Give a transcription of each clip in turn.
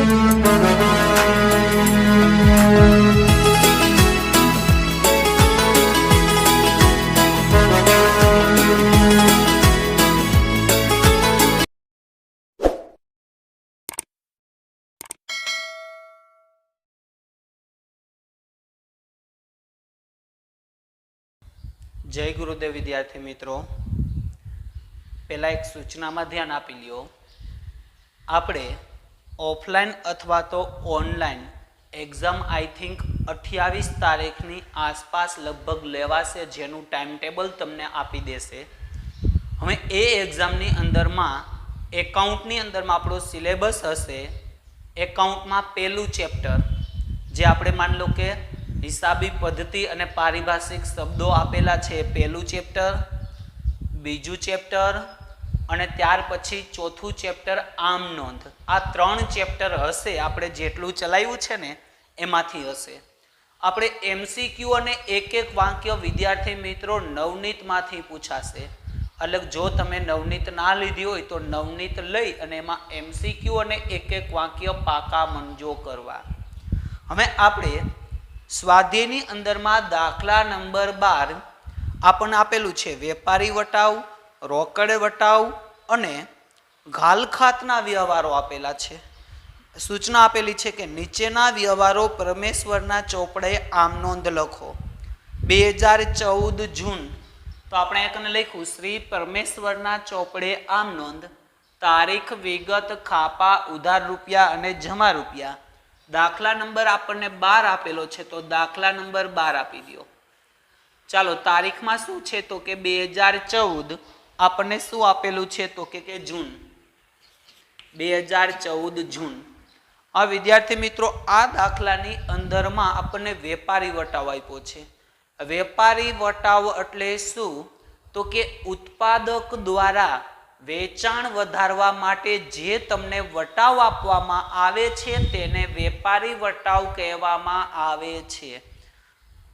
जय गुरुदेव विद्यार्थी मित्रों, पहला एक सूचना में ध्यान आपी लो। आपणे ऑफलाइन अथवा तो ऑनलाइन एग्जाम आई थिंक 28 तारीखनी आसपास लगभग लेवाशे, जेनु टाइम टेबल तमने आपी देशे। हमें ए एग्जामनी अंदर में एकाउंटनी अंदर में आपणो सिलेबस हशे। एकाउंट में पहलू चेप्टर जे आपणे मान लो के हिसाबी पद्धति अने पारिभाषिक शब्दों आपेला छे, पहलू चेप्टर, बीजू चेप्टर अने त्यार पछी चौथुं चेप्टर आम नोंध। आ 3 चेप्टर हशे। आपणे जेटलुं चलाव्युं छे ने एमांथी हशे। आपणे एमसीक्यू अने एक एक वाक्य विद्यार्थी मित्रों नवनीतमांथी पूछाशे। એટલે जो तमे नवनीत ना लीधी होय तो नवनीत लई अने एमां एमसीक्यू अने एक एक वाक्य पाका मंजो करवा। हवे आपणे स्वाध्यायनी अंदर में दाखला नंबर 12 आपने आपेलू छे वेपारी वटाव, रोकड़ वटाव अने घालखातना व्यवहारो आपेला छे। सूचना आपेली छे के नीचेना व्यवहारो परमेश्वरना ચોપડે आम नोंध लखो। 2014 जून तो आपणे एकने लख्युं श्री परमेश्वरना ચોપડે आम नोंध, तारीख, विगत, खापा, उधार रूपिया अने जमा रूपिया। दाखला नंबर आपने 12 आपेलो छे तो दाखला नंबर 12 आपी दो। चलो तारीख में शू है तो के 2014 आपने शू आपेलू है तो के जून 2014 जून। आ विद्यार्थी मित्रों आ दाखलानी अंदर में आपने वेपारी वटाव आप्यो छे। वेपारी वटाव एटले शू तो के उत्पादक द्वारा वेचाण वधारवा माटे जे तमने वटाव आपवामां आवे छे तेने वेपारी वटाव कहेवामां आवे छे।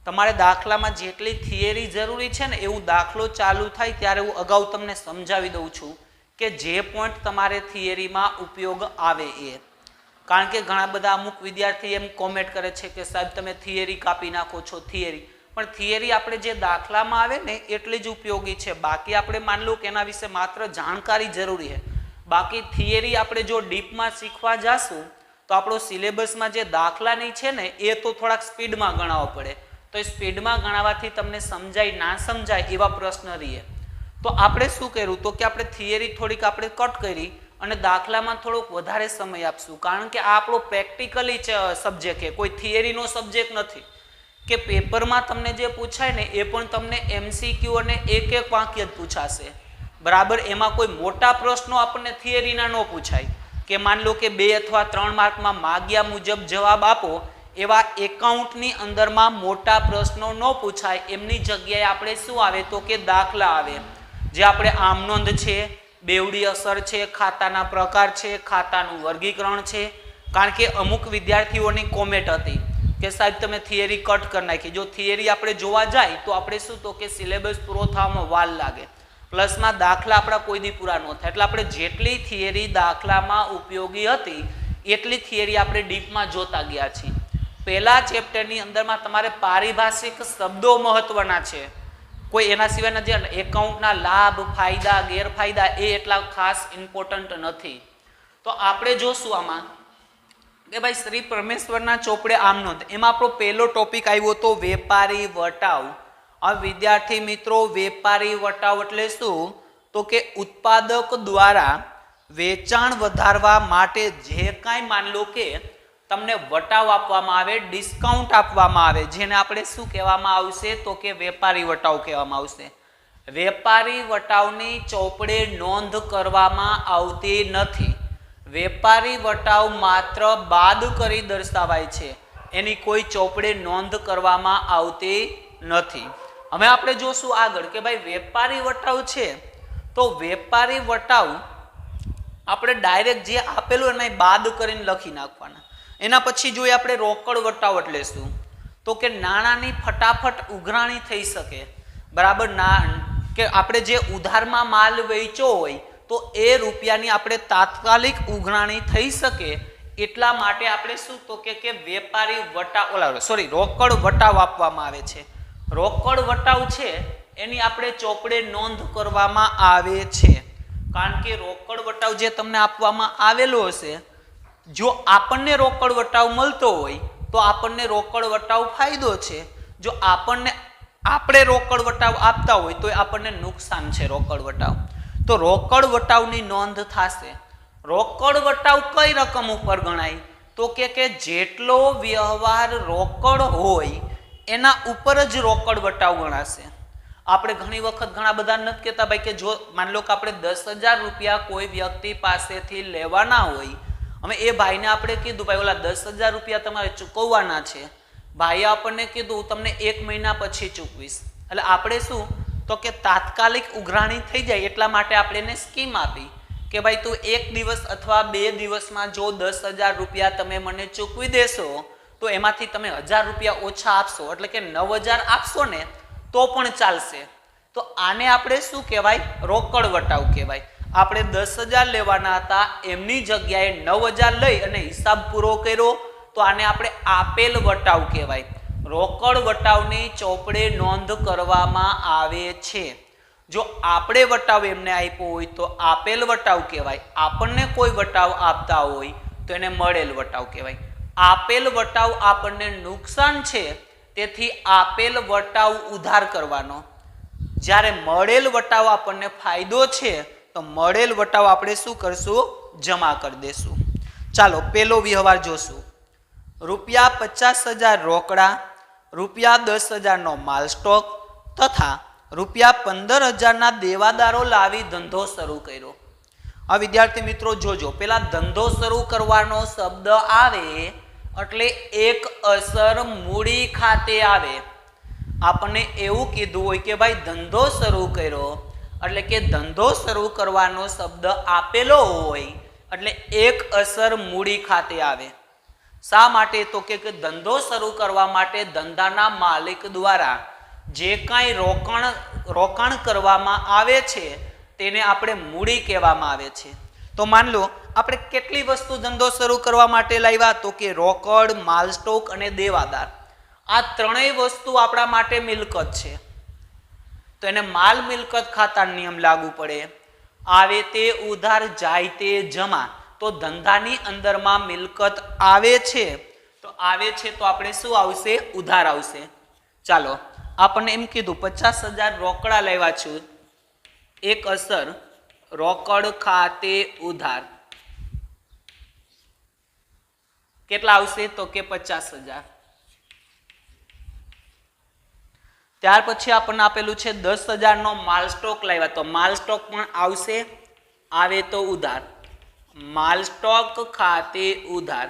तमारे दाखलामां जेटली थियरी जरूरी छे ने एवुं दाखलो चालू थाय त्यारे हुं अगाऊ तमने समजावी दઉં છું के जे पॉइंट तमारे थियरीमां उपयोग आवे ए। कारण के घणा बधा अमुक विद्यार्थी एम कॉमेंट करे छे के साहेब तमे थियरी कापी नाखो छो थियरी, पण थियरी आपणे जे दाखलामां आवे ने एटली ज उपयोगी छे। बाकी आपणे मान लो के एना विશે मात्र जानकारी जरूरी है। बाकी थियरी आपणे जो डीपमां शीखवा जाशुं तो आपणो सिलेबसमां जे दाखला नहीं छे ने ए तो थोड़ाक स्पीडमां गणाववा पड़े। तो स्पीडमां गणाववाथी तमने समजाय ना समजाय एवा प्रश्न रहे। तो आपणे शुं कर्युं तो के आपणे थियरी थोड़ीक आपणे कट करी अने दाखलामां थोड़ोक वधारे समय आपशुं। कारण के आ आपणो प्रेक्टिकली सब्जेक्ट है, कोई थियरीनो सब्जेक्ट नथी के पेपर में तमने जे पूछाय ने ए पण तमने एमसीक्यू अने एक एक वाक्य पूछाशे। बराबर एमां कोई मोटा प्रश्नों आपने थियरीना न पूछाय के मान लो के 2 अथवा 3 मार्क में माग्या मुजब जवाब आपो एवा एकाउंटनी अंदर में मोटा प्रश्नों न पूछाय। एमनी जग्याए आपणे शुं आवे तो के दाखला आवे जे आपणे आम नोंध छे, बेवड़ी असर छे, खाताना प्रकार छे, खातानुं वर्गीकरण छे। कारण के अमुक विद्यार्थीओनी कॉमेंट हती के साहेब तमे थियरी कट कर नाखी। जो थियरी आपणे जोवा जाय तो आपणे शुं तो के सिलेबस पूरो थवामां वार लागे, प्लस में दाखला आपड़ा कोई दी पूरा न थाय। एटले आपणे जेटली थियरी दाखलामां उपयोगी हती एटली थियरी आपणे डीपमां जोता गया छीए। पहला चेप्टरनी अंदर में तमारे पारिभाषिक शब्दों महत्वना छे। कोई एना सिवायना जे एकाउंटना लाभ, फायदा, गैरफायदा ए एटला खास इम्पोर्टન્ટ नथी। तो आपणे जोशुं आमां के भाई श्री परमेश्वरना ચોપડે आम नोंध एमां आपणो पहलो टॉपिक आव्यो तो वेपारी वटाव। आ विद्यार्थी मित्रों वेपारी वटाव एटले शुं तो के उत्पादक द्वारा वेचाण वधारवा माटे जे कांई मान लो के तमने वटाव आपवामां आवे, डिस्काउंट आपवामां आवे, जेने आपणे शुं कहेवामां आवशे तो के वेपारी वटाव कहेवामां आवशे। वेपारी वटावनी ચોપડે नोंध करवामां आवती नथी। वेपारी वटाव मात्र बाद करी दर्शावाय छे, एनी कोई ચોપડે नोंध करवामां आवती नथी। हवे आपणे जोशुं आगळ के भाई वेपारी वटाव छे तो वेपारी वटाव आपणे डायरेक्ट जे आपेલું एने बाद करीने लखी नाखवाना। एना पछी जोईए आपणे रोकड़ वटाव एटले शुं तो के नाणांनी फटाफट उघराणी थई शके। बराबर ना के आपणे जे उधारमा माल वेच्यो होय तो ए रूपियानी आपणे तात्कालिक उघराणी थई शके એટલા માટે આપણે શું તો કે વેપારી વટાવ રોકડ વટાવ આપવામાં આવે છે. રોકડ વટાવ છે એની આપણે ચોપડે નોંધ કરવામાં આવે છે. કારણ કે રોકડ વટાવ જે તમને આપવામાં આવેલો હશે, જો આપણને રોકડ વટાવ મળતો હોય તો આપણને રોકડ વટાવ ફાયદો છે. જો આપણે રોકડ વટાવ આપતા હોય તો આપણને નુકસાન છે રોકડ વટાવ. તો રોકડ વટાવની નોંધ થશે. રોકડ વટાવ કઈ રકમ ઉપર ગણાય તો કે જેટલો વ્યવહાર રોકડ હોય એના ઉપર જ રોકડ વટાવ ગણાશે. આપણે ઘણી વખત ઘણા બધા નથી કહેતા ભાઈ કે જો માની લો કે આપણે 10,000 રૂપિયા કોઈ વ્યક્તિ પાસેથી લેવાના હોય, અમે એ ભાઈને આપણે કીધું ભાઈ ઓલા 10,000 રૂપિયા તમારે ચૂકવવાના છે, ભાઈએ આપણને કીધું હું તમને 1 મહિના પછી ચૂકવીશ. એટલે આપણે શું તો કે તાત્કાલિક ઉઘરાણી થઈ જાય એટલા માટે આપણે એને સ્કીમ આપી કે ભાઈ તું 1 દિવસ અથવા 2 દિવસમાં જો 10,000 રૂપિયા તમે મને ચૂકવી દેશો તો એમાંથી તમે 1,000 રૂપિયા ઓછા આપશો, એટલે કે 9,000 આપશો ને તો પણ ચાલશે. તો આને આપણે શું કહેવાય? રોકડ વટાવ કહેવાય. આપણે 10,000 લેવાના હતા એમની જગ્યાએ 9,000 લઈ અને હિસાબ પૂરો કર્યો તો આને આપણે આપેલ વટાવ કહેવાય. રોકડ વટાવની ચોપડે નોંધ કરવામાં આવે છે. જો આપણે વટાવ એમને આપ્યો હોય તો આપેલ વટાવ કહેવાય. આપણને કોઈ વટાવ આપતા હોય તો એને મળેલ વટાવ કહેવાય. આપેલ વટાવ આપણને નુકસાન છે તેથી આપેલ વટાવ ઉધાર કરવાનો. જ્યારે મળેલ વટાવ આપણને ફાયદો છે તો મળેલ વટાવ આપણે શું કરશું? જમા કરી દેશું. ચાલો પેલો વ્યવહાર જોશું. ₹50,000 રોકડા, ₹10,000 નો માલ સ્ટોક તથા ₹15,000 દેવાદારો લાવી ધંધો શરૂ કર્યો. આ વિદ્યાર્થી મિત્રો જોજો, પેલા ધંધો શરૂ કરવાનો શબ્દ આવે એટલે એક અસર મૂડી ખાતે આવે. આપણને એવું કીધું હોય કે ભાઈ ધંધો શરૂ કર્યો એટલે કે ધંધો શરૂ કરવાનો શબ્દ આપેલો હોય એટલે એક અસર મૂડી ખાતે આવે. શા માટે તો કે ધંધો શરૂ કરવા માટે ધંધાના માલિક દ્વારા જે કાંઈ રોકાણ કરવામાં આવે છે તેને આપણે મૂડી કહેવામાં આવે છે. તો માન લો આપણે કેટલી વસ્તુ ધંધો શરૂ કરવા માટે લાવ્યા તો કે રોકડ, માલ સ્ટોક અને દેવાદાર. આ ત્રણેય વસ્તુ આપણા માટે મિલકત છે. તો એને માલ મિલકત ખાતા નિયમ લાગુ પડે. આવે તે ઉધાર, જાય તે જમા. તો ધંધાની અંદરમાં મિલકત આવે છે તો આપણે શું આવશે? ઉધાર આવશે. ચાલો આપણને એમ કીધું 50,000 રોકડા લેવા છું, એક અસર રોકડ ખાતે ઉધાર. કેટલા આવશે તો કે 50,000. ત્યાર પછી આપણને આપેલું છે 10,000 નો માલ સ્ટોક લાવ્યા તો માલ સ્ટોક પણ આવશે. આવે તો ઉધાર. માલ સ્ટોક ખાતે ઉધાર.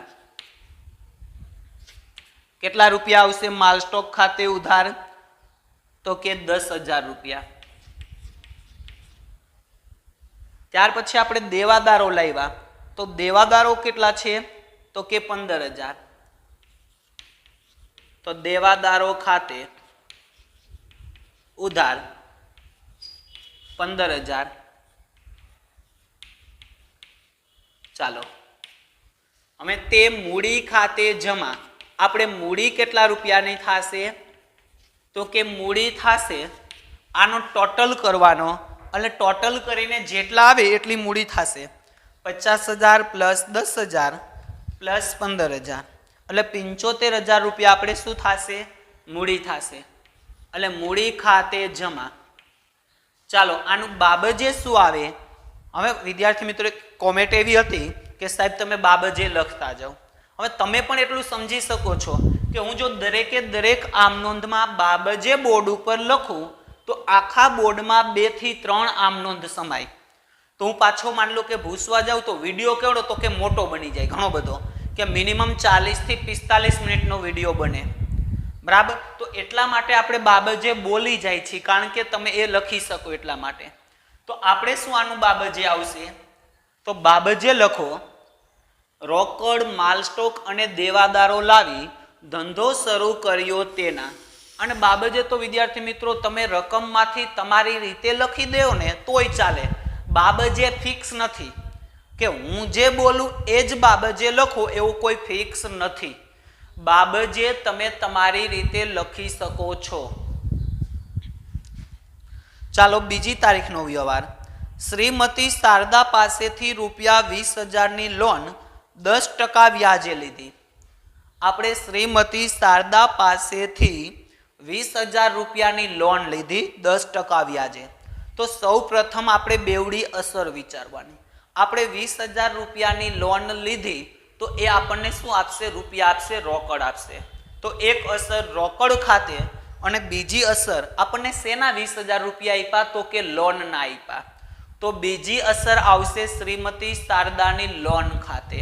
કેટલા રૂપિયા આવશે માલ સ્ટોક ખાતે ઉધાર? તો કે 10,000 રૂપિયા. ત્યાર પછી આપણે દેવાદારો લાવ્યા તો દેવાદારો કેટલા છે તો કે 15,000. તો દેવાદારો ખાતે ઉધાર 15,000. ચાલો અમે તે મૂડી ખાતે જમા. આપણે મૂડી કેટલા રૂપિયાની થશે તો કે મૂડી થશે આનો ટોટલ કરવાનો એટલે ટોટલ કરીને જેટલા આવે એટલી મૂડી થશે. 50,000 પ્લસ 10,000 પ્લસ 15,000 એટલે 75,000 રૂપિયા આપણે શું થશે? મૂડી થશે. એટલે મૂડી ખાતે જમા. ચાલો આનું બાબજે શું આવે? હવે વિદ્યાર્થી મિત્રો કોમેન્ટ એવી હતી કે સાહેબ તમે બાબજે લખતા જાઓ. હવે તમે પણ એટલું સમજી શકો છો કે હું જો દરેકે દરેક આમ નોંધમાં બાબજે બોર્ડ ઉપર લખું તો આખા બોર્ડમાં 2 થી 3 આમ નોંધ સમાય. તો હું પાછો માન લો કે ભૂસવા જાઉં તો વિડીયો કેવડો તો કે મોટો બની જાય, ઘણો બધો, કે મિનિમમ 40 થી 45 મિનિટનો વિડીયો બને. બરાબર? તો એટલા માટે આપણે બાબજે બોલી જાય છે કારણ કે તમે એ લખી શકો એટલા માટે. તો આપણે શું આનું બાબજે આવશે? તો બાબજે લખો રોકડ, માલ સ્ટોક અને દેવાદારો લાવી ધંધો શરૂ કર્યો તેના. અને બાબજે તો વિદ્યાર્થી મિત્રો તમે રકમમાંથી તમારી રીતે લખી દો ને તોય ચાલે. બાબજે ફિક્સ નથી કે હું જે બોલું એ જ બાબજે લખો એવું કોઈ ફિક્સ નથી. બાબજે તમે તમારી રીતે લખી શકો છો. ચાલો બીજી તારીખનો વ્યવહાર. શ્રીમતી શારદા પાસેથી ₹20,000ની લોન 10% વ્યાજે લીધી. આપણે શ્રીમતી શારદા પાસેથી ₹20,000ની લોન લીધી 10% વ્યાજે. તો સૌ પ્રથમ આપણે બેવડી અસર વિચારવાની. આપણે ₹20,000ની લોન લીધી તો એ આપણને શું આપશે? રૂપિયા આપશે, રોકડ આપશે. તો એક અસર રોકડ ખાતે અને બીજી અસર આપણને શેના ₹20,000 આપ્યા? તો કે લોન ના આપ્યા. તો બીજી અસર આવશે શ્રીમતી શારદાની લોન ખાતે.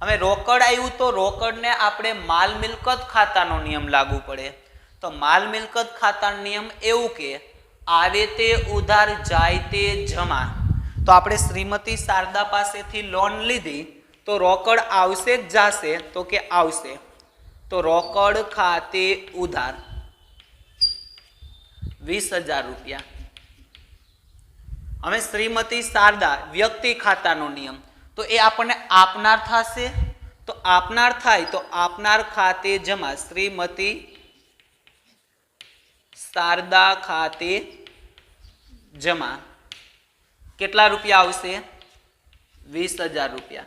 હવે રોકડ આવ્યું તો રોકડને આપણે માલ મિલકત ખાતાનો નિયમ લાગુ પડે. તો માલ મિલકત ખાતાનો નિયમ એવું કે આવે તે ઉધાર જાય તે જમા. તો આપણે શ્રીમતી શારદા પાસેથી લોન લીધી તો રોકડ આવશે જ જાશે? તો કે આવશે. તો રોકડ ખાતે ઉધાર ₹20,000. હવે શ્રીમતી શારદા વ્યક્તિ ખાતાનો નિયમ, તો એ આપણને આપનાર થશે. તો આપનાર થાય તો આપનાર ખાતે જમા. શ્રીમતી શારદા ખાતે જમા. કેટલા રૂપિયા આવશે? ₹20,000.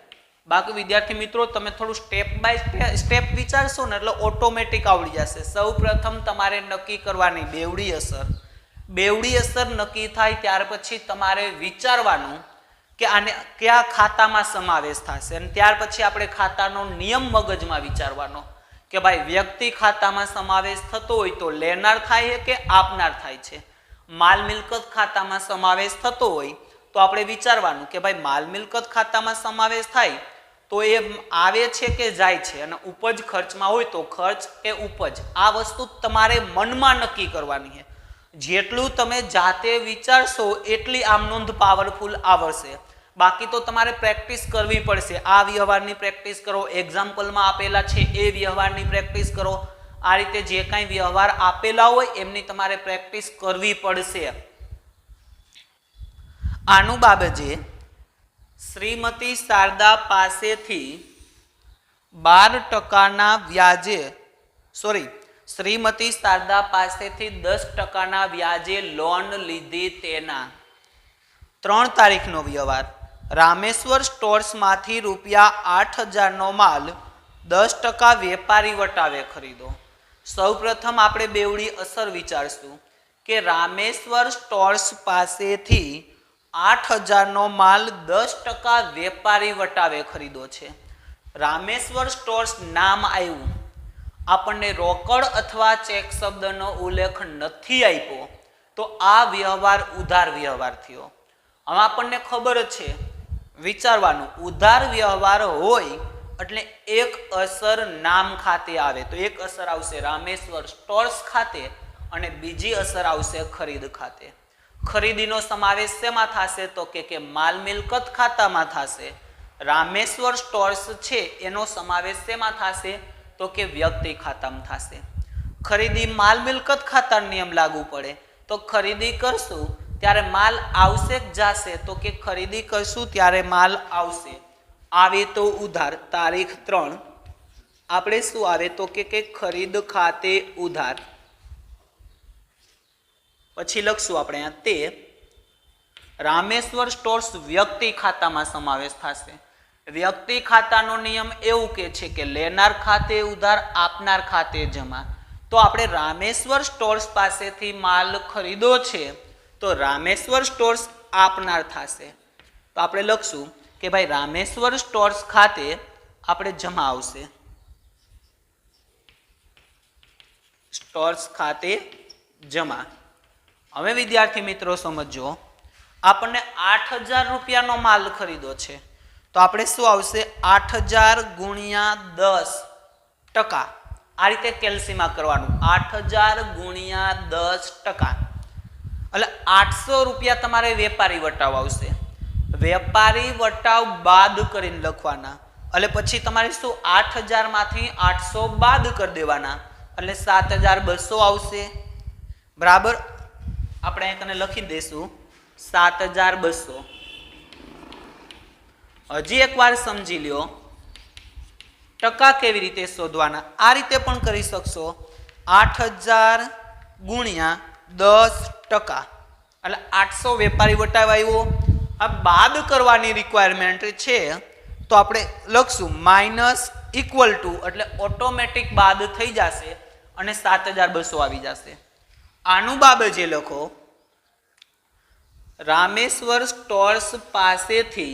બાકી વિદ્યાર્થી મિત્રો તમે થોડું સ્ટેપ બાય સ્ટેપ વિચારશો ને એટલે ઓટોમેટિક આવડી જશે. સૌ પ્રથમ તમારે નક્કી કરવાની બેવડી અસર. બેવડી અસર નક્કી થાય ત્યાર પછી તમારે વિચારવાનું કે આને કયા ખાતામાં સમાવેશ થશે, અને ત્યાર પછી આપણે ખાતાનો નિયમ મગજમાં વિચારવાનો કે ભાઈ વ્યક્તિ ખાતામાં સમાવેશ થતો હોય તો લેનાર થાય કે આપનાર થાય છે. માલ મિલકત ખાતામાં સમાવેશ થતો હોય તો આપણે વિચારવાનું કે ભાઈ માલ મિલકત ખાતામાં સમાવેશ થાય તો એ આવે છે કે જાય છે, અને ઉપજ ખર્ચમાં હોય તો ખર્ચ કે ઉપજ. આ વસ્તુ તમારે મનમાં નક્કી કરવાની છે. જેટલું તમે જાતે વિચારશો એટલી આમ નોંધ પાવરફુલ આવશે. બાકી તો તમારે પ્રેક્ટિસ કરવી પડશે. આ વ્યવહારની પ્રેક્ટિસ કરો, એક્ઝામ્પલમાં આપેલા છે એ વ્યવહારની પ્રેક્ટિસ કરો. આ રીતે જે કાંઈ વ્યવહાર આપેલા હોય એમની તમારે પ્રેક્ટિસ કરવી પડશે. આનું બાબતે શ્રીમતી શારદા પાસેથી 12%ના વ્યાજે શ્રીમતી શારદા પાસેથી 10%ના વ્યાજે લોન લીધી તેના 3 તારીખનો વ્યવહાર. રામેશ્વર સ્ટોર્સમાંથી ₹8,000નો માલ 10% વેપારી વટાવે ખરીદો. સૌ પ્રથમ આપણે બેવડી અસર વિચારશું કે રામેશ્વર સ્ટોર્સ પાસેથી 8,000નો માલ 10% વેપારી વટાવે ખરીદો છે. રામેશ્વર સ્ટોર્સ નામ આવ્યું, આપણને રોકડ અથવા ચેક શબ્દનો ઉલ્લેખ નથી આપ્યો, તો આ વ્યવહાર ઉધાર વ્યવહાર થયો. હવે આપણને ખબર છે, વિચારવાનું ઉધાર વ્યવહાર હોય એટલે એક અસર નામ ખાતે આવે. તો એક અસર આવશે રામેશ્વર સ્ટોર્સ ખાતે અને બીજી અસર આવશે ખરીદ ખાતે. ખરીદીનો સમાવેશ શેમાં થશે? તો કે માલ મિલકત ખાતામાં થશે. રામેશ્વર સ્ટોર્સ છે એનો સમાવેશ શેમાં થશે? તો કે વ્યક્તિ ખાતામાં થશે. ખરીદી માલ મિલકત ખાતાનો નિયમ લાગુ પડે. તો ખરીદી કરશું ત્યારે માલ આવશે કે જાશે? તો કે ખરીદી કરશું ત્યારે માલ આવશે. આવે તો ઉધાર. તારીખ 3 આપણે શું આવે? તો કે ખરીદ ખાતે ઉધાર. પછી લખશું આપણે તે રામેશ્વર સ્ટોર્સ વ્યક્તિ ખાતામાં સમાવેશ થશે. વ્યક્તિ ખાતાનો નિયમ એવું કે છે કે લેનાર ખાતે ઉધાર, આપનાર ખાતે જમા. તો આપણે રામેશ્વર સ્ટોર્સ પાસેથી માલ ખરીદો છે તો રામેશ્વર સ્ટોર્સ આપનાર થશે. તો આપણે લખશું કે ભાઈ રામેશ્વર સ્ટોર્સ ખાતે આપણે જમા આવશે. સ્ટોર્સ ખાતે જમા. હવે વિદ્યાર્થી મિત્રો સમજો, આપણને 8,000 માલ ખરીદો છે તો આપણે શું આવશે? 8,000 ગુણ્યા 10%. આ રીતે કેલ્સીમાં કરવાનું. 8,000 ગુણ્યા 10%. એટલે ₹800 તમારે વેપારી વટાવ આવશે. વેપારી વટાવ બાદ કરીને લખવાના. એટલે પછી તમારે શું 8,000 માંથી 800 બાદ કરી દેવાના એટલે 7,200 આવશે. બરાબર, આપણે અહીં લખી દઈશું 7,200. हजी एक बार समझी लो टका केवी रीते शोधवाना। आ रीते पण करी शकशो 8000 गुणिया 10%, એટલે 800 વેપારી વટાવ આવ્યો। આ બાદ કરવાની રિક્વાયરમેન્ટ છે તો આપણે લખશું માઇનસ ઇક્વલ ટુ, એટલે ઓટોમેટિક બાદ થઈ જશે અને 7200 આવી જશે। આનું બાબજે લખો રામેશ્વર સ્ટોર્સ પાસેથી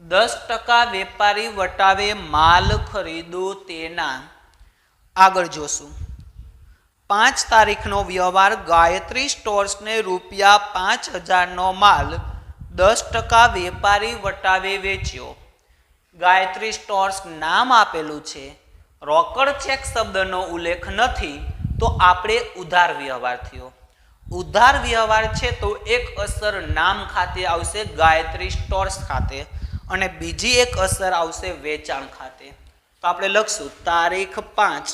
10% વેપારી વટાવે માલ ખરીદો તેના, આગળ જોશું 5 તારીખનો વ્યવહાર ગાયત્રી સ્ટોર્સને ₹5000 નો માલ 10% વેપારી વટાવે વેચ્યો। ગાયત્રી સ્ટોર્સ નામ આપેલું છે, રોકડ ચેક શબ્દનો ઉલ્લેખ નથી, તો આપણે ઉધાર વ્યવહાર થયો। ઉધાર વ્યવહાર છે તો એક અસર નામ ખાતે આવશે ગાયત્રી સ્ટોર્સ ખાતે અને બીજી એક અસર આવશે વેચાણ ખાતે। તો આપણે લખશું તારીખ 5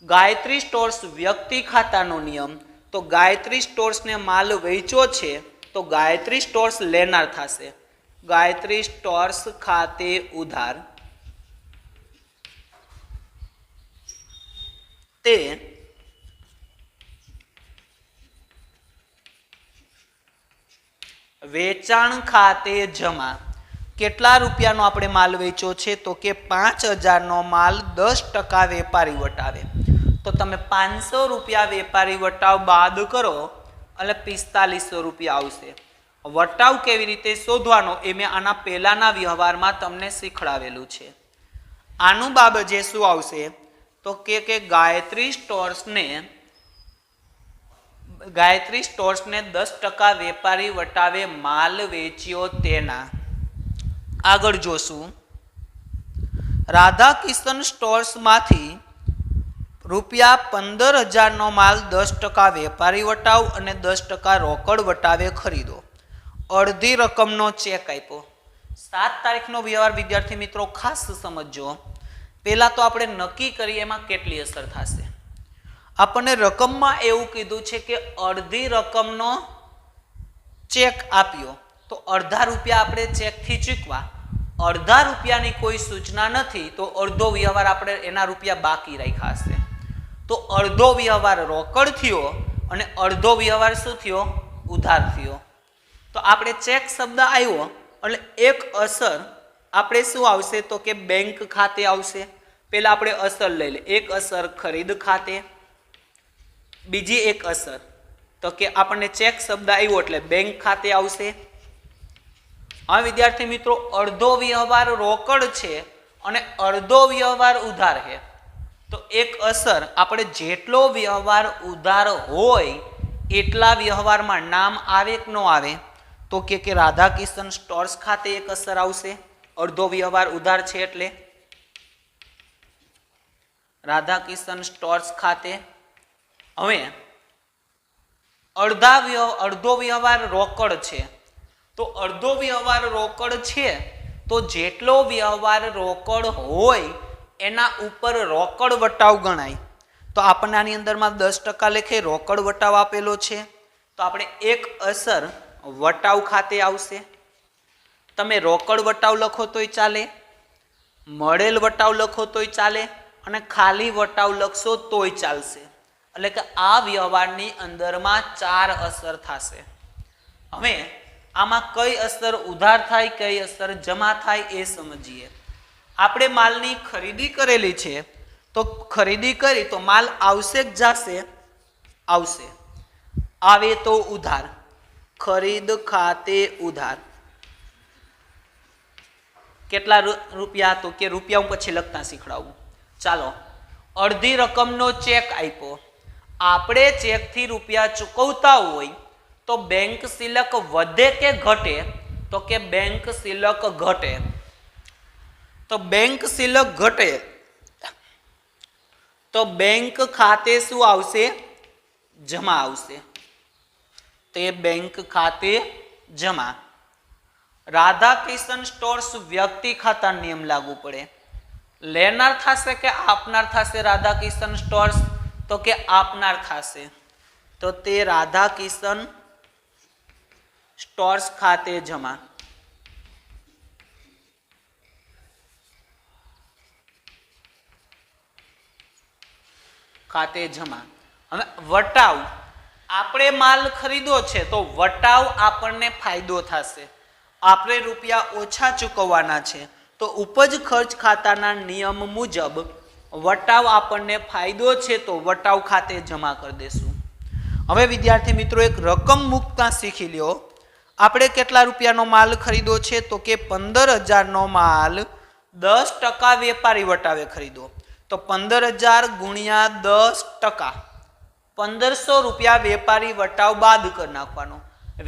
ગાયત્રી સ્ટોર્સ વ્યક્તિ ખાતાનો નિયમ, તો ગાયત્રી સ્ટોર્સને માલ વેચ્યો છે તો ગાયત્રી સ્ટોર્સ લેનાર થશે। ગાયત્રી સ્ટોર્સ ખાતે ઉધાર તે વેચાણ ખાતે જમા। કેટલા રૂપિયાનો આપણે માલ વેચ્યો છે તો કે 5000 નો માલ 10% વેપારી વટાવે, તો તમે 500 રૂપિયા વેપારી વટાવ બાદ કરો એટલે 4500 રૂપિયા આવશે। વટાવ કેવી રીતે શોધવાનો એ મેં આના પહેલાના વ્યવહારમાં તમને શીખડાવેલું છે। આનું બાબજે શું આવશે તો કે ગાયત્રી સ્ટોર્સને 10% વેપારી વટાવે માલ વેચ્યો તેના। આગળ જોશું રાધા કિશન સ્ટોર્સમાંથી ₹15000 નો માલ 10% વેપારી વટાવ અને 10% રોકડ વટાવે ખરીદો। અડધી રકમનો ચેક આપ્યો। 7 તારીખનો વ્યવહાર વિદ્યાર્થી મિત્રો ખાસ સમજો। પહેલા તો આપણે નક્કી કરીએ એમાં કેટલી અસર થશે। આપણને રકમમાં એવું કીધું છે કે અડધી રકમનો ચેક આપ્યો તો અડધા રૂપિયા આપણે ચેકથી ચૂકવા, અડધા રૂપિયાની કોઈ સૂચના નથી તો અડધો વ્યવહાર આપણે એના રૂપિયા બાકી રાખ્યા હશે। તો અડધો વ્યવહાર રોકડ થયો અને અડધો વ્યવહાર શું થયો ઉધાર થયો। તો આપણે ચેક શબ્દ આવ્યો એટલે એક અસર આપણે શું આવશે તો કે બેંક ખાતે આવશે। પહેલા આપણે અસર લઈ લે, એક અસર ખરીદ ખાતે, બીજી એક અસર તો કે આપણને ચેક શબ્દ આવ્યો એટલે બેંક ખાતે આવશે। હવે વિદ્યાર્થી મિત્રો અડધો વ્યવહાર રોકડ છે અને અડધો વ્યવહાર ઉધાર છે, તો એક અસર આપણે જેટલો વ્યવહાર ઉધાર હોય એટલા વ્યવહારમાં નામ આવે કે ન આવે તો કે રાધા કિશન સ્ટોર્સ ખાતે એક અસર આવશે। અડધો વ્યવહાર ઉધાર છે એટલે રાધા કિશન સ્ટોર્સ ખાતે। હવે અડધો વ્યવહાર રોકડ છે, તો અડધો વ્યવહાર રોકડ છે તો જેટલો વ્યવહાર રોકડ હોય એના ઉપર રોકડ વટાવ ગણાય। તો આપણને આની અંદરમાં 10% લેખે રોકડ વટાવ આપેલો છે, તો આપણે એક અસર વટાવ ખાતે આવશે। તમે રોકડ વટાવ લખો તોય ચાલે, મળેલ વટાવ લખો તોય ચાલે અને ખાલી વટાવ લખશો તોય ચાલશે। એટલે કે આ વ્યવહારની અંદરમાં 4 અસર થશે। હવે આમાં કઈ અસર ઉધાર થાય, કઈ અસર જમા થાય એ સમજીએ। આપણે માલની ખરીદી કરેલી છે તો ખરીદી કરી તો માલ આવશે કે જાશે? આવશે। આવે તો ઉધાર, ખરીદ ખાતે ઉધાર। કેટલા રૂપિયા તો કે રૂપિયા હું પછી લખતા શીખડાવું। ચાલો અડધી રકમનો ચેક આપ્યો, આપણે ચેકથી રૂપિયા ચૂકવતા હોય તો બેંક સિલક વધે કે ઘટે તો કે બેંક સિલક ઘટે। તો બેંક સિલક ઘટે તો બેંક ખાતે શું આવશે? જમા આવશે। તે બેંક ખાતે જમા। રાધા કિશન સ્ટોર્સ વ્યક્તિ ખાતા નિયમ લાગુ પડે। લેનાર થશે કે આપનાર થશે રાધા કિશન સ્ટોર્સ? તો કે આપનાર થશે। તો તે રાધા કિશન સ્ટોર્સ ખાતે જમા। ખાતે જમા. હવે વટાવ આપણે માલ ખરીદો છે તો વટાવ આપણને ફાયદો થશે. આપણે રૂપિયા ઓછા ચૂકવવાના છે તો ઉપજ ખર્ચ ખાતાના નિયમ મુજબ વટાવ આપણને ફાયદો છે તો વટાવ ખાતે જમા કરી દેશું. હવે વિદ્યાર્થી મિત્રો એક રકમ મૂકતા શીખી લ્યો. આપણે કેટલા રૂપિયાનો માલ ખરીદો છે તો કે 15,000 નો માલ 10% વેપારી વટાવે ખરીદો તો 15,000 ગુણ્યા 10%, 1,500 રૂપિયા વેપારી વટાવ બાદ કરી નાખવાનો.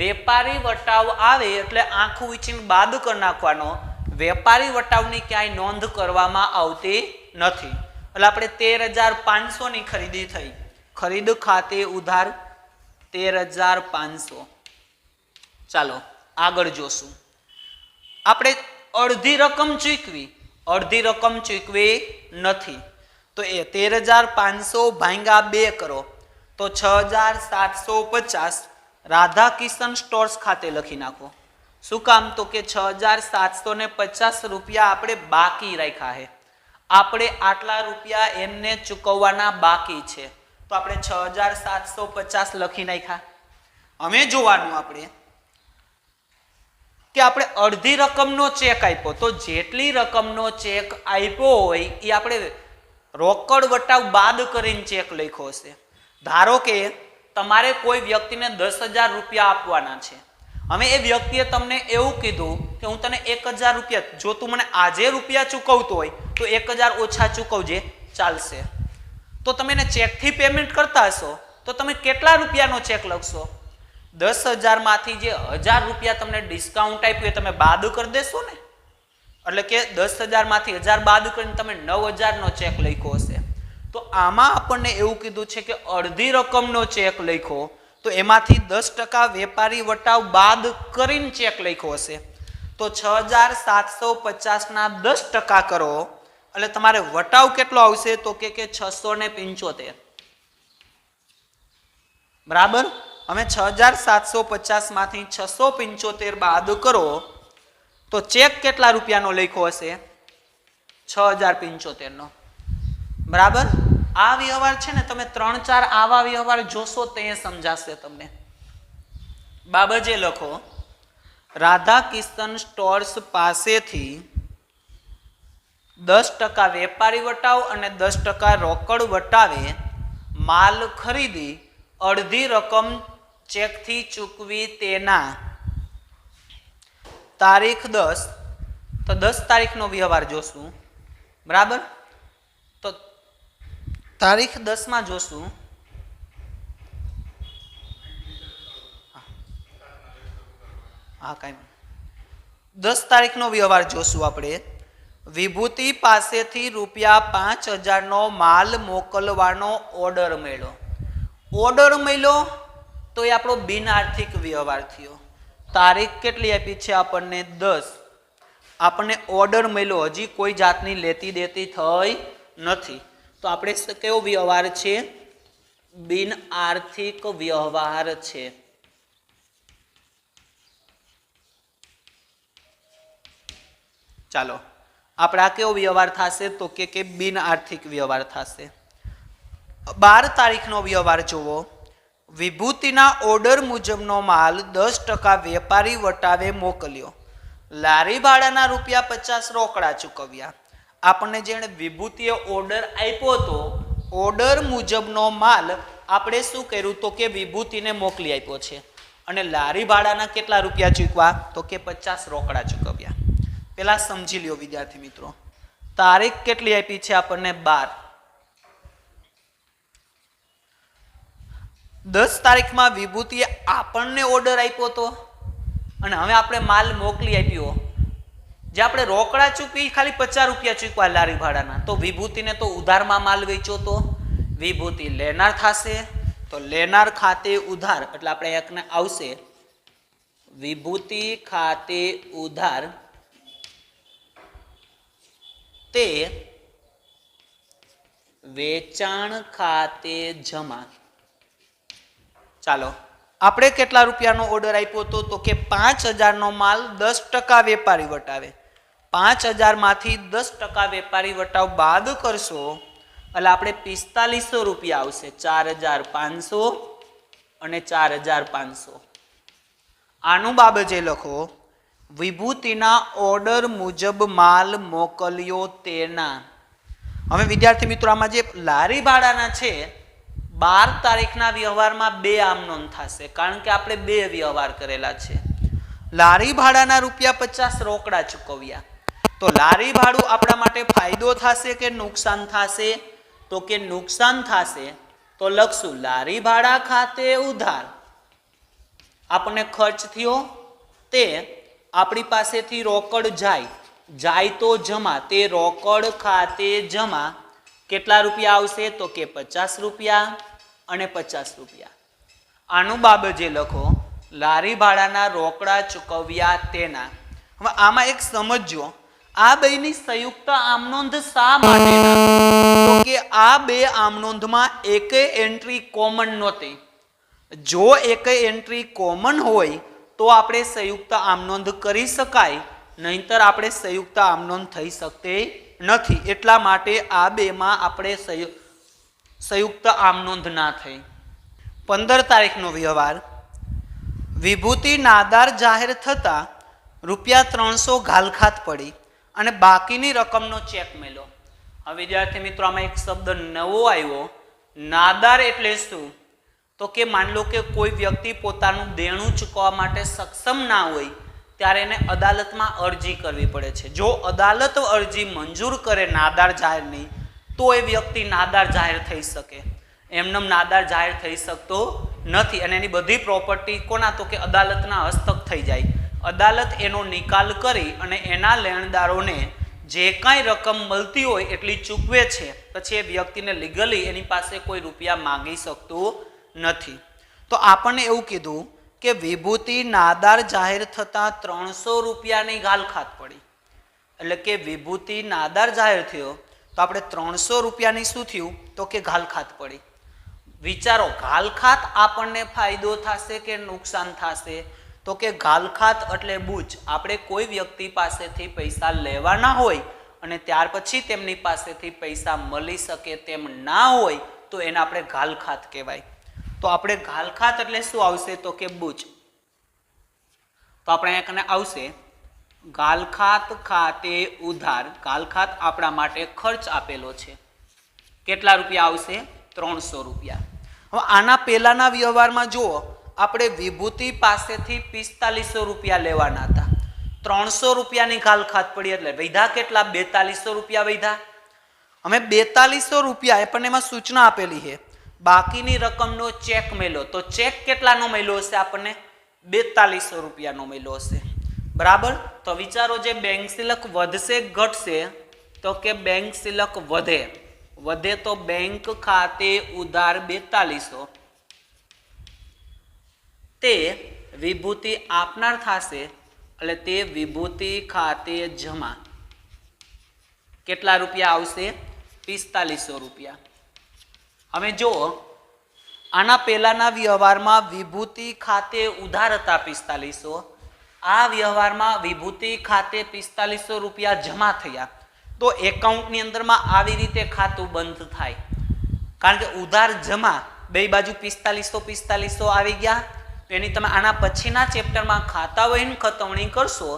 વેપારી વટાવ આવે એટલે આંખું વીંચીને બાદ કરી નાખવાનો. વેપારી વટાવની ક્યાંય નોંધ કરવામાં આવતી નથી. એટલે આપણે 13,500 ની ખરીદી થઈ. ખરીદ ખાતે ઉધાર 13,500. ચાલો આગળ જોશું. આપણે અડધી રકમ ચૂકવી નથી તો એ 13,500 ભાંગ્યા 2 કરો તો 6,750 રાધા કિશન સ્ટોર્સ ખાતે લખી નાખો. શું કામ તો કે 6,750 રૂપિયા આપણે બાકી રાખ્યા છે. આપણે આટલા રૂપિયા એમને ચૂકવવાના બાકી છે તો આપણે 6,750 લખી નાખ્યા. અમે જોવાનું આપણે કે આપણે અડધી રકમનો ચેક આપ્યો તો જેટલી રકમનો ચેક આપ્યો હોય એ આપણે રોકડ વટાવ બાદ કરીને ચેક લખ્યો હશે. ધારો કે તમારે કોઈ વ્યક્તિને 10,000 રૂપિયા આપવાના છે. હવે એ વ્યક્તિએ તમને એવું કીધું કે હું તને 1,000 રૂપિયા, જો તું મને આજે રૂપિયા ચૂકવતો હોય તો 1,000 ઓછા ચૂકવજે, ચાલશે. તો તમે એને ચેકથી પેમેન્ટ કરતા હશો તો તમે કેટલા રૂપિયાનો ચેક લખશો? 10,000 માંથી જે 1,000 રૂપિયા તમને ડિસ્કાઉન્ટ આપ્યું એ તમે બાદ કરી દેશો ને. એટલે કે 10,000 માંથી 1,000 બાદ કરીને તમે 9,000 નો ચેક લખ્યો હશે. તો આમાં આપણને એવું કીધું છે કે અડધી રકમનો ચેક લખ્યો તો એમાંથી 10% વેપારી વટાવ બાદ કરીને ચેક લખ્યો હશે. તો 6,750 ના 10% કરો એટલે તમારે વટાવ કેટલો આવશે તો કે 675. બરાબર. અમે 6,750 માંથી 675 બાદ કરો તો ચેક કેટલા રૂપિયાનો લખ્યો હશે? 6,075 નો. બરાબર. આ વ્યવહાર છે ને તમે 3-4 આવા વ્યવહાર જોશો તો એ સમજાશે તમને. બાબજે લખો રાધા કિશન સ્ટોર્સ પાસેથી 10% વેપારી વટાવ અને 10% રોકડ વટાવે માલ ખરીદી અડધી રકમ ચેકથી ચૂકવી તેના તારીખ 10, તો 10 તારીખનો વ્યવહાર જોશું. બરાબર. તો તારીખ 10 માં જોશું. હા કાંઈ 10 તારીખનો વ્યવહાર જોશું આપણે. વિભૂતિ પાસેથી રૂપિયા 5,000 નો માલ મોકલવાનો ઓર્ડર મળ્યો. ઓર્ડર મળ્યો તો એ આપણો બિન આર્થિક વ્યવહાર થયો. તારીખ કેટલી આપી છે આપણને? 10. આપણને ઓર્ડર મળ્યો, હજી કોઈ જાતની લેતી દેતી થઈ નથી. તો આપણે કેવો વ્યવહાર છે? બિન આર્થિક વ્યવહાર છે. ચાલો આપણે આ કેવો વ્યવહાર થશે તો કે બિન આર્થિક વ્યવહાર થશે. 12 તારીખનો વ્યવહાર જુઓ. વિભૂતિના ઓર્ડર મુજબનો માલ 10% વેપારી વટાવે મોકલ્યો. લારી ભાડાના રૂપિયા 50 રોકડા ચૂકવ્યા. આપણને જેણે વિભૂતિએ ઓર્ડર આપ્યો હતો, ઓર્ડર મુજબનો માલ આપણે શું કર્યું તો કે વિભૂતિને મોકલી આપ્યો છે. અને લારી ભાડાના કેટલા રૂપિયા ચૂકવા તો કે 50 રોકડા ચૂકવ્યા. પેલા સમજી લ્યો વિદ્યાર્થી મિત્રો. તારીખ કેટલી આપી છે આપણને? 12. 10 તારીખમાં વિભૂતિએ આપણને ઓર્ડર આપ્યો હતો અને હવે આપણે માલ મોકલી આપ્યો. જે આપણે રોકડા ચૂકવી ખાલી 50 રૂપિયા ચૂકવા લારી ભાડાના, તો વિભૂતિને તો ઉધારમાં માલ વેચ્યો તો વિભૂતિ લેનાર થશે. તો લેનાર ખાતે ઉધાર એટલે આપણે એકને આવશે વિભૂતિ ખાતે ઉધાર તે વેચાણ ખાતે જમા. ચાલો આપણે કેટલા રૂપિયાનો ઓર્ડર આપ્યો હતો તો કે 5,000 નો માલ 10% વેપારી વટાવે. 5,000 માંથી 10% વેપારી વટાવ બાદ કરશો એટલે આપણે 4500 રૂપિયા આવશે 4500 અને 4500. આનું બાબતે લખો વિભૂતિના ઓર્ડર મુજબ માલ મોકલ્યો તેના. હવે વિદ્યાર્થી મિત્રો આમાં જે લારી ભાડાના છે 12 તારીખના વ્યવહારમાં 2 આમ નોંધ થશે કારણ કે આપણે 2 વ્યવહાર કરેલા છે. લારી ભાડાના ₹50 રોકડા ચૂકવ્યા તો લારી ભાડું આપણા માટે ફાયદો થશે કે નુકસાન થશે? તો કે નુકસાન થશે. તો લખશું લારી ભાડા ખાતે ઉધાર. આપણને ખર્ચ થયો તે આપણી પાસેથી રોકડ જાય તો જમા, તે રોકડ ખાતે જમા. કેટલા રૂપિયા આવશે? તો કે ₹50 અને ₹50. આનું બાબતે લખો લારી ભાડાના રોકડા ચૂકવ્યા તેના. હવે આમાં એક સમજો આ બેની સંયુક્ત આમનોંધ શા માટેના? તો કે આ બે આમનોંધમાં એકેય એન્ટ્રી કોમન નહોતી. જો એકેય એન્ટ્રી કોમન હોય તો આપણે સંયુક્ત આમનોંધ કરી શકાય, નહીંતર આપણે સંયુક્ત આમનોંધ થઈ શકતી નથી. એટલા માટે આ બેમાં આપણે સંયુક્ત આમનોંધ ના થઈ. 15 તારીખનો વ્યવહાર વિભૂતિ નાદાર જાહેર થતા ₹300 ઘાલખાત પડી અને બાકીની રકમનો ચેક મેળ્યો. હવે વિદ્યાર્થી મિત્રો આમાં એક શબ્દ નવો આવ્યો. નાદાર એટલે શું? તો કે માન લો કે કોઈ વ્યક્તિ પોતાનું દેણું ચૂકવવા માટે સક્ષમ ના હોય ત્યારે એને અદાલતમાં અરજી કરવી પડે છે. જો અદાલત અરજી મંજૂર કરે નાદાર જાહેરની તો એ વ્યક્તિ નાદાર જાહેર થઈ શકે. એમનેમ નાદાર જાહેર થઈ શકતો નથી અને એની બધી પ્રોપર્ટી કોના? તો કે અદાલતના હસ્તક થઈ જાય. અદાલત એનો નિકાલ કરી અને એના લેણદારોને જે કાંઈ રકમ મળતી હોય એટલી ચૂકવે છે. પછી એ વ્યક્તિને લીગલી એની પાસે કોઈ રૂપિયા માંગી શકતું નથી. તો આપણને એવું કીધું કે વિભૂતિ નાદાર જાહેર થતા ₹300 ઘાલખાત પડી. એટલે કે વિભૂતિ નાદાર જાહેર થયો તો આપણે ₹300 શું થયું? તો કે ઘાલખાત પડી. વિચારો ઘાલખાત આપણને ફાયદો થશે કે નુકસાન થશે? તો કે ઘાલખાત એટલે બૂચ. આપણે કોઈ વ્યક્તિ પાસેથી પૈસા લેવાના હોય અને ત્યાર પછી તેમની પાસેથી પૈસા મળી શકે તેમ ના હોય તો એને આપણે ઘાલખાત કહેવાય. તો આપણે ઘાલખાત એટલે શું આવશે? તો કે બૂચ. તો આપણે અહીંયા આવશે ઘાલખાત ખાતે ઉધાર. ઘાલખાત આપણા માટે ખર્ચ આપેલો છે. કેટલા રૂપિયા આવશે? ₹300. હવે આના પહેલાના વ્યવહારમાં જુઓ આપણે વિભૂતિ પાસેથી ₹4500 લેવાના હતા. ₹300 ઘાલખાત પડી એટલે વૈધા કેટલા? ₹4200 વૈધા. અમે ₹4200 પણ એમાં સૂચના આપેલી છે બાકીની રકમનો ચેક મેળ્યો. તો ચેક કેટલાનો મેળ્યો હશે? આપણને ₹4200 મેળ્યો હશે. બરાબર. તો વિચારો જે બેંક શિલક વધશે ઘટશે? તો કે બેંક શિલક વધે તો બેંક ખાતે ઉધાર 4200 તે વિભૂતિ આપનાર થશે એટલે તે વિભૂતિ ખાતે જમા. કેટલા રૂપિયા આવશે? ₹4500. હવે જો આના પહેલાના વ્યવહારમાં વિભૂતિ ખાતે ઉધાર હતા 4500. આ વ્યવહારમાં વિભૂતિ ખાતે ₹4500 જમા થયા તો એકાઉન્ટની અંદરમાં આવી રીતે ખાતું બંધ થાય. કારણ કે ઉધાર જમા બે બાજુ 4500 આવી ગયા. એની તમે આના પછીના ચેપ્ટરમાં ખાતા વહીને ખતવણી કરશો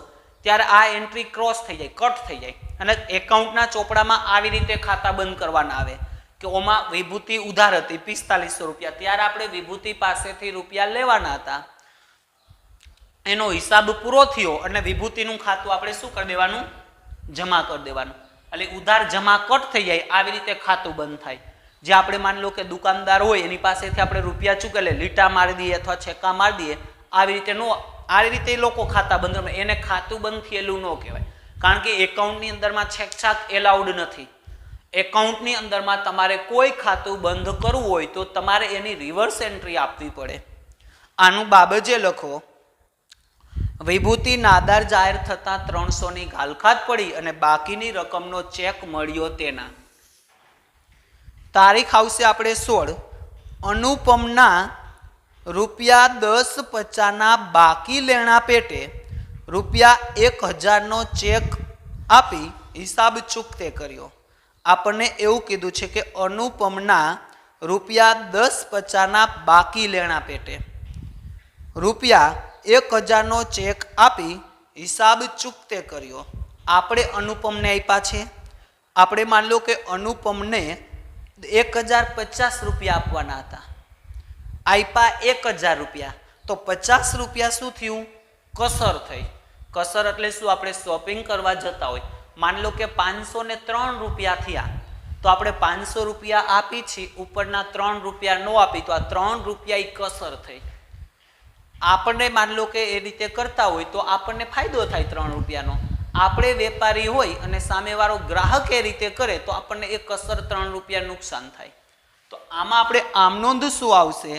ત્યારે આ એન્ટ્રી ક્રોસ થઈ જાય, કટ થઈ જાય અને એકાઉન્ટના ચોપડામાં આવી રીતે ખાતા બંધ કરવાના આવે કે ઓમાં વિભૂતિ ઉધાર હતી ₹4500. ત્યારે આપણે વિભૂતિ પાસેથી રૂપિયા લેવાના હતા. એનો હિસાબ પૂરો થયો અને વિભૂતિનું ખાતું આપણે શું કરી દેવાનું? જમા કરી દેવાનું. એટલે ઉધાર જમા કટ થઈ જાય. આવી રીતે ખાતું બંધ થાય. જે આપણે માન લો કે દુકાનદાર હોય એની પાસેથી આપણે રૂપિયા ચૂકેલે લીટા મારી દઈએ અથવા છેકા મારી દઈએ. આવી રીતે લોકો ખાતા બંધ કરે. એને ખાતું બંધ થયેલું ન કહેવાય. કારણ કે એકાઉન્ટની અંદરમાં છેકછાક એલાઉડ નથી. એકાઉન્ટની અંદરમાં તમારે કોઈ ખાતું બંધ કરવું હોય તો તમારે એની રિવર્સ એન્ટ્રી આપવી પડે. આનું બાબતે લખો વિભૂતિ નાદાર જાહેર થતા 300 ઘાલખાત પડી અને બાકીની રકમનો ચેક મળ્યો તેના. તારીખ આવશે આપણે 16. અનુપમના ₹1050 બાકી લેણા પેટે ₹1000 ચેક આપી હિસાબ ચૂકતે કર્યો. આપણને એવું કીધું છે કે અનુપમના ₹10.50 બાકી લેણા પેટે ₹1000નો ચેક આપી હિસાબ ચૂકતે કર્યો. આપણે અનુપમને આપ્યા છે. આપણે માન લો કે અનુપમને ₹1050 આપવાના હતા, આપ્યા ₹1000, તો ₹50 શું થયું? કસર થઈ. કસર એટલે શું? આપણે શોપિંગ કરવા જતા હોય, માન લો કે ₹503 થયા, તો આપણે ₹500 આપી છીએ, ઉપરના ₹3 નો આપી, તો આ ₹3 કસર થઈ. આપણને માન લો કે એ રીતે કરતા હોય તો આપણને ફાયદો થાય ₹3નો. આપણે વેપારી હોય અને સામેવાળો ગ્રાહક એ રીતે કરે તો આપણને એ કસર ₹3 નુકસાન થાય. તો આમાં આપણે આમ નોંધ શું આવશે?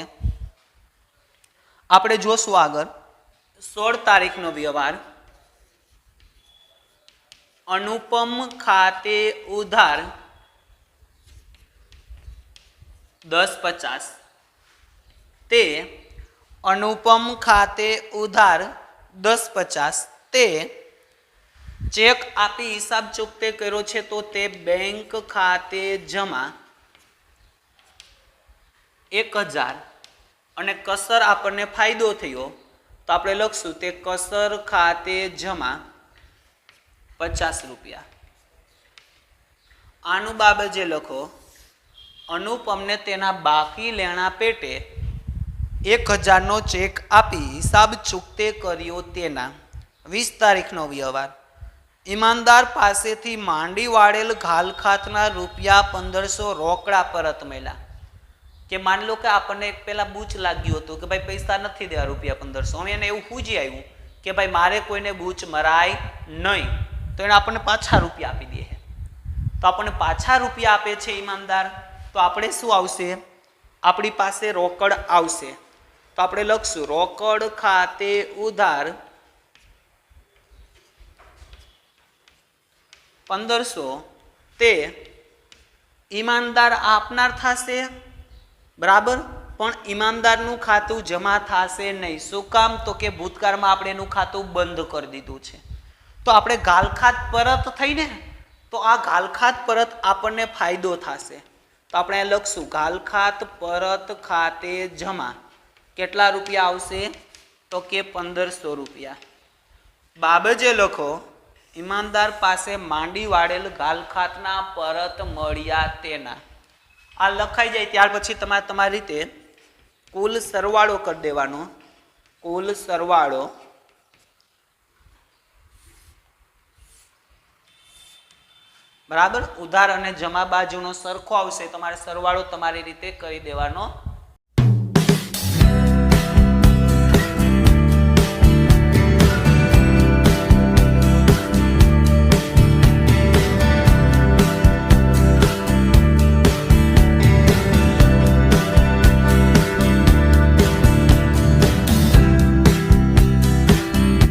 આપણે જોશું આગળ. 16 તારીખનો વ્યવહાર. अनुपम खाते उधार 10.50 ते अनुपम खाते उधार 10.50 ते चेक आपी हिसाब चूकते कर्यो छे तो ते बैंक खाते जमा 1000 અને કસર આપણને ફાયદો થયો તો આપણે લખશું તે કસર ખાતે જમા ₹50. આનું બાબતે લખો અનુપમને તેના બાકી લેણા પેટે 1000નો ચેક આપી હિસાબ ચૂકતે કર્યો તેના 20 તારીખનો વ્યવહાર. ઈમાનદાર પાસેથી માંડી વાળેલ ઘાલખાતના ₹1500 રોકડા પરત મળ્યા. કે માન લો કે આપણને પેલા બૂચ લાગ્યું હતું કે ભાઈ પૈસા નથી દેવા ₹1500, હવે એને એવું સૂજી આવ્યું કે ભાઈ મારે કોઈને બૂચ મરાય નહીં, તો એને આપણને પાછા રૂપિયા આપી દે. તો આપણને પાછા રૂપિયા આપે છે ઈમાનદાર, તો આપણે શું આવશે? આપણી પાસે રોકડ આવશે. તો આપણે લખશું રોકડ ખાતે ઉધાર 1500 તે ઈમાનદાર આપનાર થશે, બરાબર, પણ ઈમાનદારનું ખાતું જમા થશે નહીં. શું કામ? તો કે ભૂતકાળમાં આપણે એનું ખાતું બંધ કરી દીધું છે. તો આપણે ઘાલખાત પરત થઈને, તો આ ઘાલખાત પરત આપણને ફાયદો થશે. તો આપણે લખશું ઘાલખાત પરત ખાતે જમા કેટલા રૂપિયા આવશે? તો કે ₹1500. બાબતે લખો ઈમાનદાર પાસે માંડી વાળેલ ઘાલખાતના પરત મળ્યા તેના. આ લખાઈ જાય ત્યાર પછી તમારે તમારી રીતે કુલ સરવાળો કરી દેવાનો. કુલ સરવાળો બરાબર ઉધાર અને જમા બાજુનો સરખો આવશે, તમારે સરવાળો તમારી રીતે કરી દેવાનો